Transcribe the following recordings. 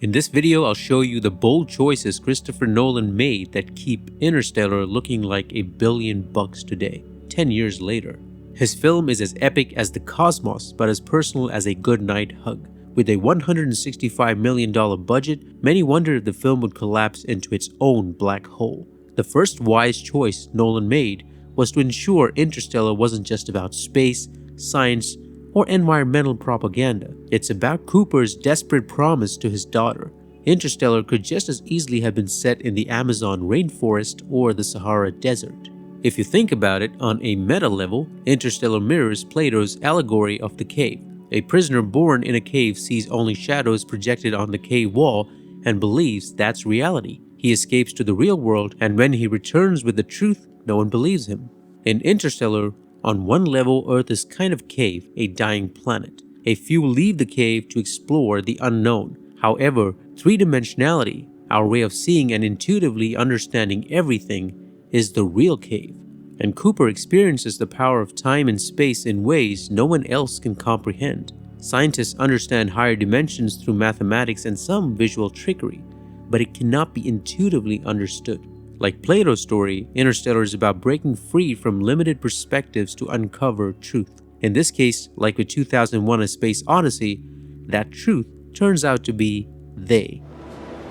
In this video, I'll show you the bold choices Christopher Nolan made that keep Interstellar looking like $1 billion today, 10 years later. His film is as epic as the cosmos, but as personal as a goodnight hug. With a $165 million budget, many wondered if the film would collapse into its own black hole. The first wise choice Nolan made was to ensure Interstellar wasn't just about space, science, or environmental propaganda. It's about Cooper's desperate promise to his daughter. Interstellar could just as easily have been set in the Amazon rainforest or the Sahara Desert. If you think about it, on a meta level, Interstellar mirrors Plato's allegory of the cave. A prisoner born in a cave sees only shadows projected on the cave wall and believes that's reality. He escapes to the real world, and when he returns with the truth, no one believes him. In Interstellar, on one level, Earth is kind of cave, a dying planet. A few leave the cave to explore the unknown. However, three-dimensionality, our way of seeing and intuitively understanding everything, is the real cave. And Cooper experiences the power of time and space in ways no one else can comprehend. Scientists understand higher dimensions through mathematics and some visual trickery, but it cannot be intuitively understood. Like Plato's story, Interstellar is about breaking free from limited perspectives to uncover truth. In this case, like with 2001: A Space Odyssey, that truth turns out to be they.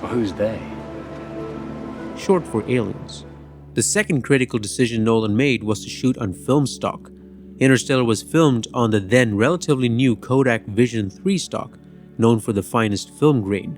Well, who's they? Short for aliens. The second critical decision Nolan made was to shoot on film stock. Interstellar was filmed on the then relatively new Kodak Vision 3 stock, known for the finest film grain.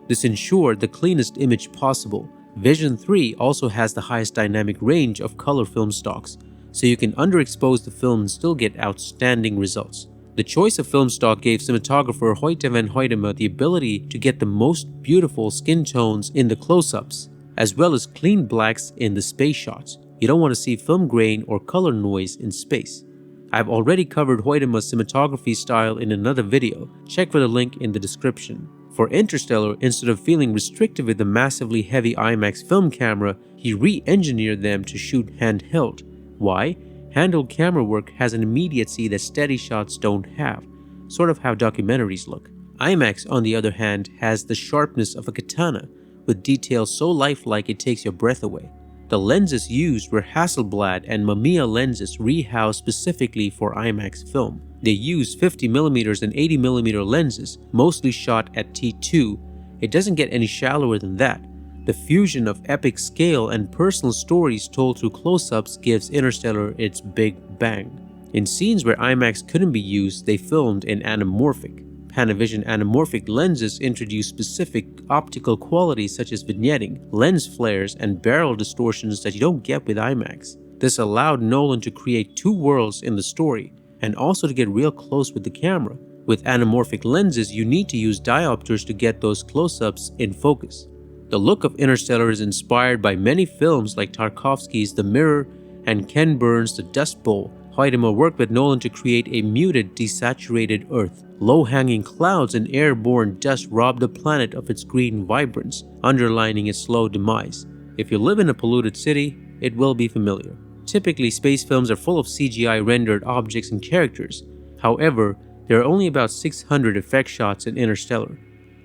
This ensured the cleanest image possible. Vision 3 also has the highest dynamic range of color film stocks, so you can underexpose the film and still get outstanding results. The choice of film stock gave cinematographer Hoyte van Hoytema the ability to get the most beautiful skin tones in the close-ups, as well as clean blacks in the space shots. You don't want to see film grain or color noise in space. I've already covered Hoytema's cinematography style in another video. Check for the link in the description. For Interstellar, instead of feeling restricted with the massively heavy IMAX film camera, he re-engineered them to shoot handheld. Why? Handheld camera work has an immediacy that steady shots don't have, sort of how documentaries look. IMAX, on the other hand, has the sharpness of a katana, with details so lifelike it takes your breath away. The lenses used were Hasselblad and Mamiya lenses rehoused specifically for IMAX film. They used 50mm and 80mm lenses, mostly shot at T2. It doesn't get any shallower than that. The fusion of epic scale and personal stories told through close-ups gives Interstellar its big bang. In scenes where IMAX couldn't be used, they filmed in anamorphic. Panavision anamorphic lenses introduce specific optical qualities such as vignetting, lens flares, and barrel distortions that you don't get with IMAX. This allowed Nolan to create two worlds in the story, and also to get real close with the camera. With anamorphic lenses, you need to use diopters to get those close-ups in focus. The look of Interstellar is inspired by many films like Tarkovsky's The Mirror and Ken Burns' The Dust Bowl. Hoytema worked with Nolan to create a muted, desaturated Earth. Low-hanging clouds and airborne dust rob the planet of its green vibrance, underlining its slow demise. If you live in a polluted city, it will be familiar. Typically, space films are full of CGI-rendered objects and characters. However, there are only about 600 effect shots in Interstellar.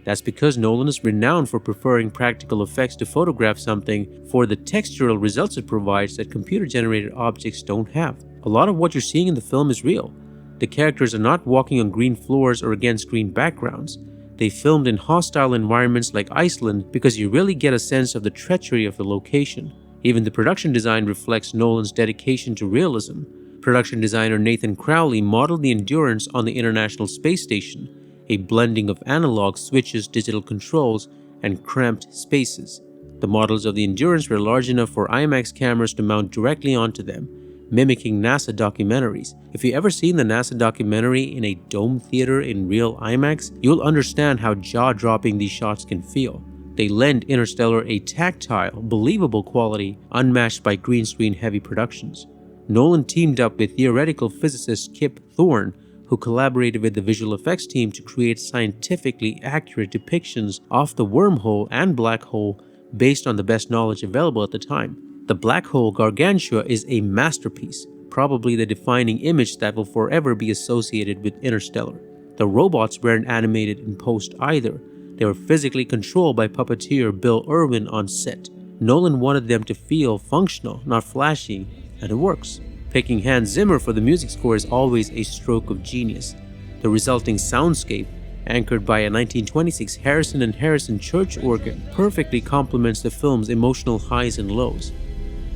That's because Nolan is renowned for preferring practical effects to photograph something for the textural results it provides that computer-generated objects don't have. A lot of what you're seeing in the film is real. The characters are not walking on green floors or against green backgrounds. They filmed in hostile environments like Iceland because you really get a sense of the treachery of the location. Even the production design reflects Nolan's dedication to realism. Production designer Nathan Crowley modeled the Endurance on the International Space Station, a blending of analog switches, digital controls, and cramped spaces. The models of the Endurance were large enough for IMAX cameras to mount directly onto them, mimicking NASA documentaries. If you've ever seen the NASA documentary in a dome theater in real IMAX, you'll understand how jaw-dropping these shots can feel. They lend Interstellar a tactile, believable quality unmatched by green screen heavy productions. Nolan teamed up with theoretical physicist Kip Thorne, who collaborated with the visual effects team to create scientifically accurate depictions of the wormhole and black hole based on the best knowledge available at the time. The black hole Gargantua is a masterpiece, probably the defining image that will forever be associated with Interstellar. The robots weren't animated in post either. They were physically controlled by puppeteer Bill Irwin on set. Nolan wanted them to feel functional, not flashy, and it works. Picking Hans Zimmer for the music score is always a stroke of genius. The resulting soundscape, anchored by a 1926 Harrison & Harrison church organ, perfectly complements the film's emotional highs and lows.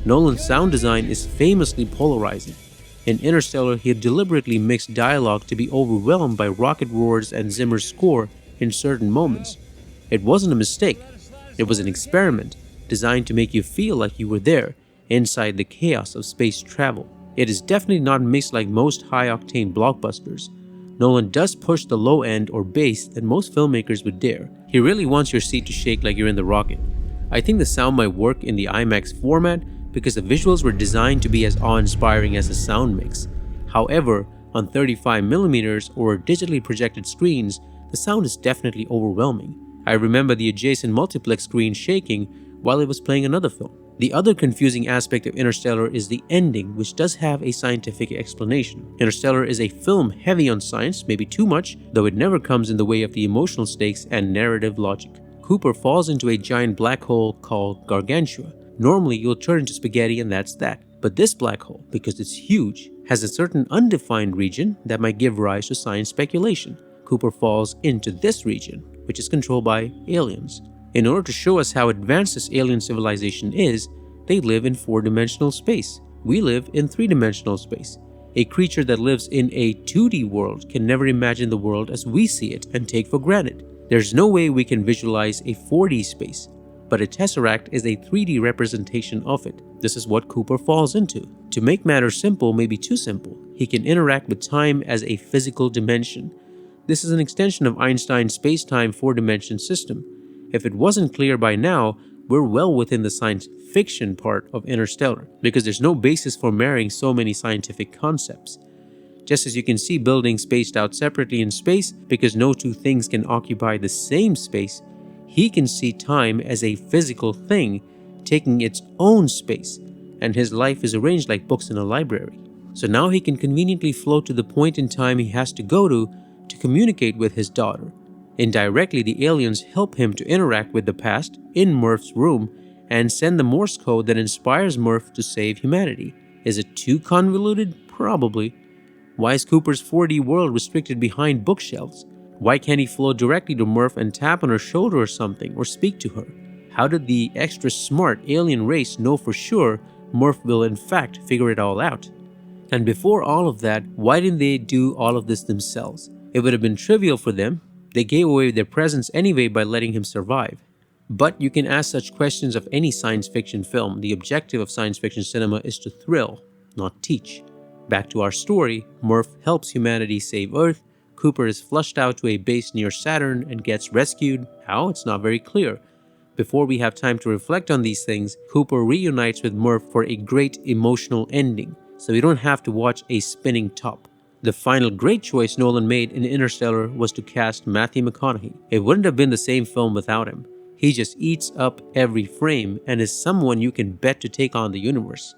Nolan's sound design is famously polarizing. In Interstellar, he had deliberately mixed dialogue to be overwhelmed by rocket roars and Zimmer's score in certain moments. It wasn't a mistake. It was an experiment designed to make you feel like you were there, inside the chaos of space travel. It is definitely not mixed like most high-octane blockbusters. Nolan does push the low end or bass that most filmmakers would dare. He really wants your seat to shake like you're in the rocket. I think the sound might work in the IMAX format because the visuals were designed to be as awe-inspiring as the sound mix. However, on 35mm or digitally projected screens, the sound is definitely overwhelming. I remember the adjacent multiplex screen shaking while it was playing another film. The other confusing aspect of Interstellar is the ending, which does have a scientific explanation. Interstellar is a film heavy on science, maybe too much, though it never comes in the way of the emotional stakes and narrative logic. Cooper falls into a giant black hole called Gargantua. Normally, you'll turn into spaghetti and that's that. But this black hole, because it's huge, has a certain undefined region that might give rise to science speculation. Cooper falls into this region, which is controlled by aliens. In order to show us how advanced this alien civilization is, they live in 4-dimensional space. We live in 3-dimensional space. A creature that lives in a 2D world can never imagine the world as we see it and take for granted. There's no way we can visualize a 4D space, but a tesseract is a 3D representation of it. This is what Cooper falls into. To make matters simple, maybe too simple, he can interact with time as a physical dimension. This is an extension of Einstein's space-time 4-dimension system. If it wasn't clear by now, we're well within the science fiction part of Interstellar, because there's no basis for marrying so many scientific concepts. Just as you can see buildings spaced out separately in space because no two things can occupy the same space, he can see time as a physical thing taking its own space, and his life is arranged like books in a library. So now he can conveniently float to the point in time he has to go to communicate with his daughter. Indirectly, the aliens help him to interact with the past in Murph's room and send the Morse code that inspires Murph to save humanity. Is it too convoluted? Probably. Why is Cooper's 4D world restricted behind bookshelves? Why can't he float directly to Murph and tap on her shoulder or something, or speak to her? How did the extra smart alien race know for sure Murph will in fact figure it all out? And before all of that, why didn't they do all of this themselves? It would have been trivial for them. They gave away their presence anyway by letting him survive. But you can ask such questions of any science fiction film. The objective of science fiction cinema is to thrill, not teach. Back to our story, Murph helps humanity save Earth. Cooper is flushed out to a base near Saturn and gets rescued. How? It's not very clear. Before we have time to reflect on these things, Cooper reunites with Murph for a great emotional ending, so we don't have to watch a spinning top. The final great choice Nolan made in Interstellar was to cast Matthew McConaughey. It wouldn't have been the same film without him. He just eats up every frame and is someone you can bet to take on the universe.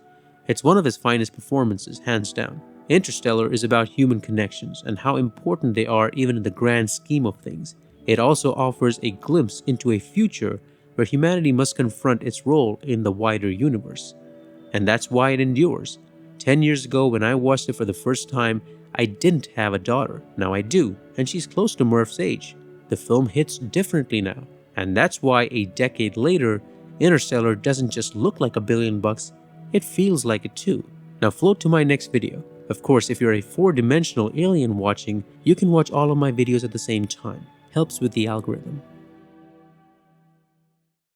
It's one of his finest performances, hands down. Interstellar is about human connections and how important they are even in the grand scheme of things. It also offers a glimpse into a future where humanity must confront its role in the wider universe. And that's why it endures. 10 years ago, when I watched it for the first time, I didn't have a daughter. Now I do, and she's close to Murph's age. The film hits differently now, and that's why a decade later, Interstellar doesn't just look like $1 billion, it feels like it too. Now float to my next video. Of course, if you're a 4-dimensional alien watching, you can watch all of my videos at the same time. Helps with the algorithm.